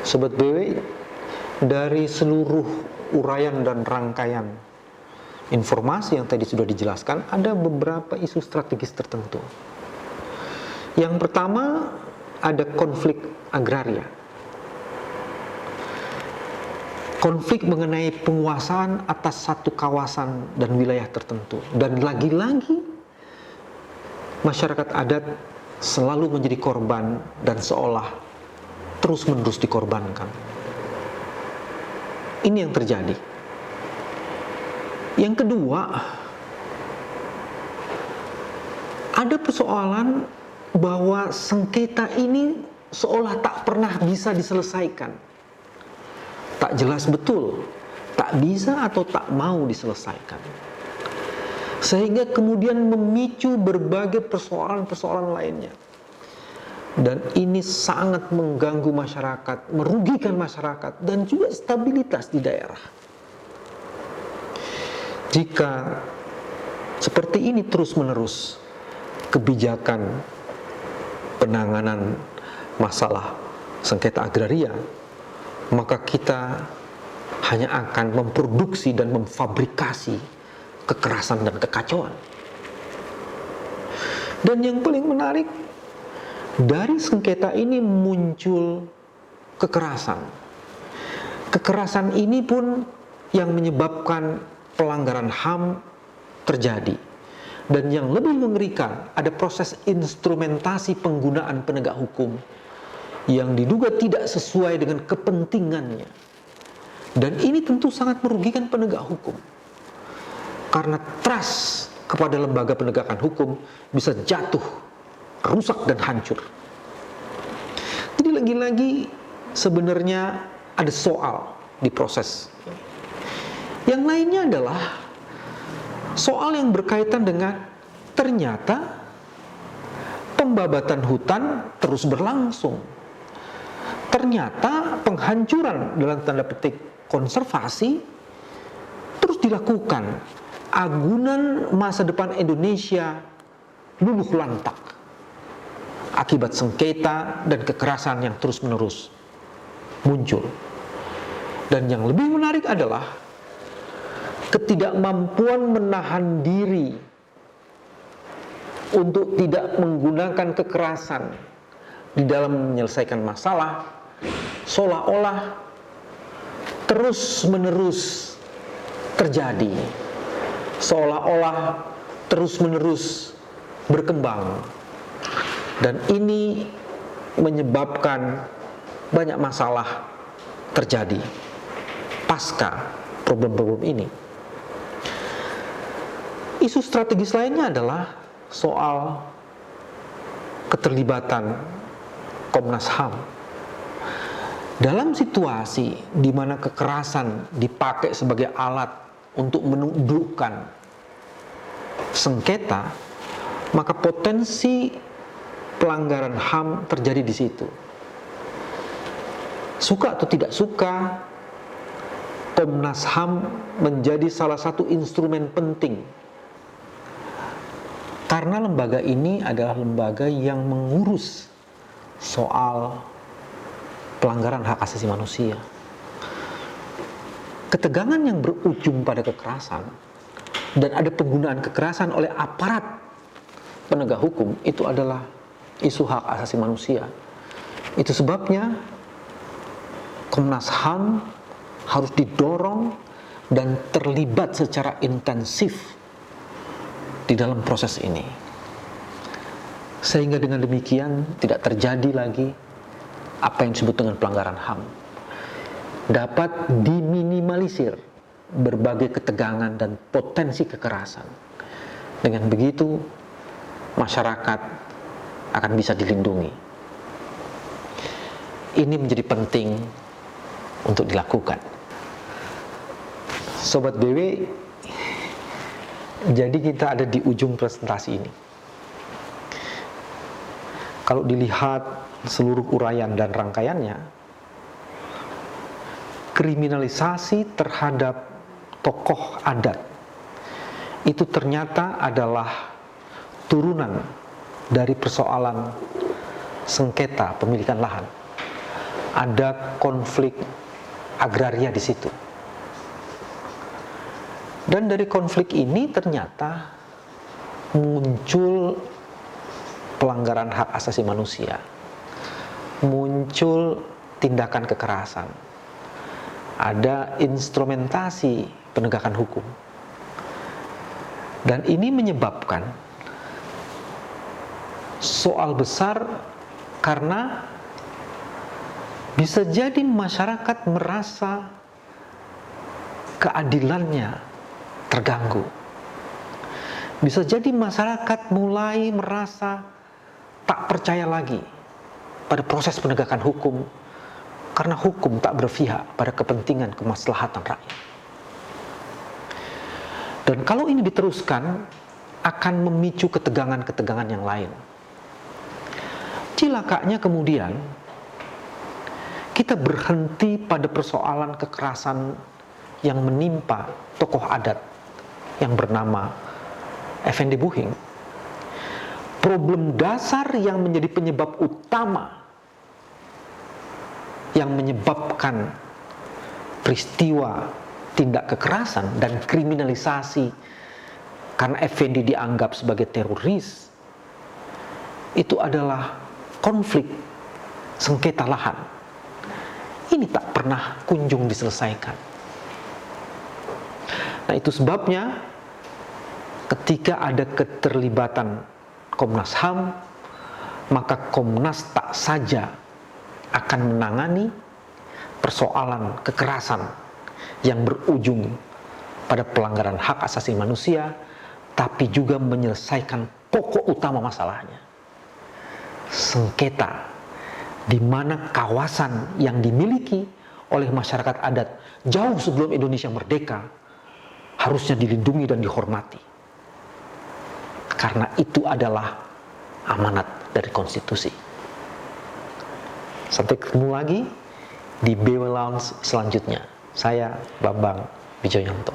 Sobat BW, dari seluruh uraian dan rangkaian informasi yang tadi sudah dijelaskan, ada beberapa isu strategis tertentu. Yang pertama, ada konflik agraria. Konflik mengenai penguasaan atas satu kawasan dan wilayah tertentu. Dan lagi-lagi, masyarakat adat selalu menjadi korban dan seolah terus-menerus dikorbankan. Ini yang terjadi. Yang kedua, ada persoalan bahwa sengketa ini seolah tak pernah bisa diselesaikan. Tak jelas betul, tak bisa atau tak mau diselesaikan. Sehingga kemudian memicu berbagai persoalan-persoalan lainnya. Dan ini sangat mengganggu masyarakat, merugikan masyarakat, dan juga stabilitas di daerah. Jika seperti ini terus-menerus, kebijakan penanganan masalah sengketa agraria, maka kita hanya akan memproduksi dan memfabrikasi kekerasan dan kekacauan. Dan yang paling menarik, dari sengketa ini muncul kekerasan. Kekerasan ini pun yang menyebabkan pelanggaran HAM terjadi. Dan yang lebih mengerikan, ada proses instrumentasi penggunaan penegak hukum yang diduga tidak sesuai dengan kepentingannya. Dan ini tentu sangat merugikan penegak hukum. Karena trust kepada lembaga penegakan hukum bisa jatuh, rusak dan hancur. Jadi lagi-lagi sebenarnya ada soal di proses. Yang lainnya adalah soal yang berkaitan dengan ternyata pembabatan hutan terus berlangsung. Ternyata penghancuran dalam tanda petik konservasi terus dilakukan. Agunan masa depan Indonesia luluh lantak akibat sengketa dan kekerasan yang terus-menerus muncul. Dan yang lebih menarik adalah ketidakmampuan menahan diri untuk tidak menggunakan kekerasan di dalam menyelesaikan masalah, seolah-olah terus-menerus terjadi, seolah-olah terus-menerus berkembang. Dan ini menyebabkan banyak masalah terjadi pasca problem-problem ini. Isu strategis lainnya adalah soal keterlibatan Komnas HAM. Dalam situasi di mana kekerasan dipakai sebagai alat untuk menundukkan sengketa, maka potensi pelanggaran HAM terjadi di situ. Suka atau tidak suka, Komnas HAM menjadi salah satu instrumen penting. Karena lembaga ini adalah lembaga yang mengurus soal pelanggaran hak asasi manusia. Ketegangan yang berujung pada kekerasan dan ada penggunaan kekerasan oleh aparat penegak hukum itu adalah isu hak asasi manusia. Itu sebabnya Komnas HAM harus didorong dan terlibat secara intensif di dalam proses ini. Sehingga dengan demikian tidak terjadi lagi apa yang disebut dengan pelanggaran HAM. Dapat diminimalisir berbagai ketegangan dan potensi kekerasan. Dengan begitu, masyarakat akan bisa dilindungi. Ini menjadi penting untuk dilakukan. Sobat BW, jadi kita ada di ujung presentasi ini. Kalau dilihat seluruh uraian dan rangkaiannya, kriminalisasi terhadap tokoh adat itu ternyata adalah turunan dari persoalan sengketa pemilikan lahan. ada konflik agraria di situ. Dan dari konflik ini ternyata muncul pelanggaran hak asasi manusia, muncul tindakan kekerasan, ada instrumentasi penegakan hukum. Dan ini menyebabkan soal besar karena bisa jadi masyarakat merasa keadilannya terganggu. Bisa jadi masyarakat mulai merasa tak percaya lagi pada proses penegakan hukum karena hukum tak berpihak pada kepentingan kemaslahatan rakyat. Dan kalau ini diteruskan akan memicu ketegangan-ketegangan yang lain. Cilakanya kemudian kita berhenti pada persoalan kekerasan yang menimpa tokoh adat yang bernama Effendi Buhing. Problem dasar yang menjadi penyebab utama yang menyebabkan peristiwa tindak kekerasan dan kriminalisasi karena Effendi dianggap sebagai teroris itu adalah konflik sengketa lahan. Ini tak pernah kunjung diselesaikan. Nah, itu sebabnya ketika ada keterlibatan Komnas HAM, maka Komnas tak saja akan menangani persoalan kekerasan yang berujung pada pelanggaran hak asasi manusia, tapi juga menyelesaikan pokok utama masalahnya. Sengketa di mana kawasan yang dimiliki oleh masyarakat adat jauh sebelum Indonesia merdeka harusnya dilindungi dan dihormati. Karena itu adalah amanat dari konstitusi. Sampai ketemu lagi di BW Lounge selanjutnya. Saya Bambang Wijoyanto.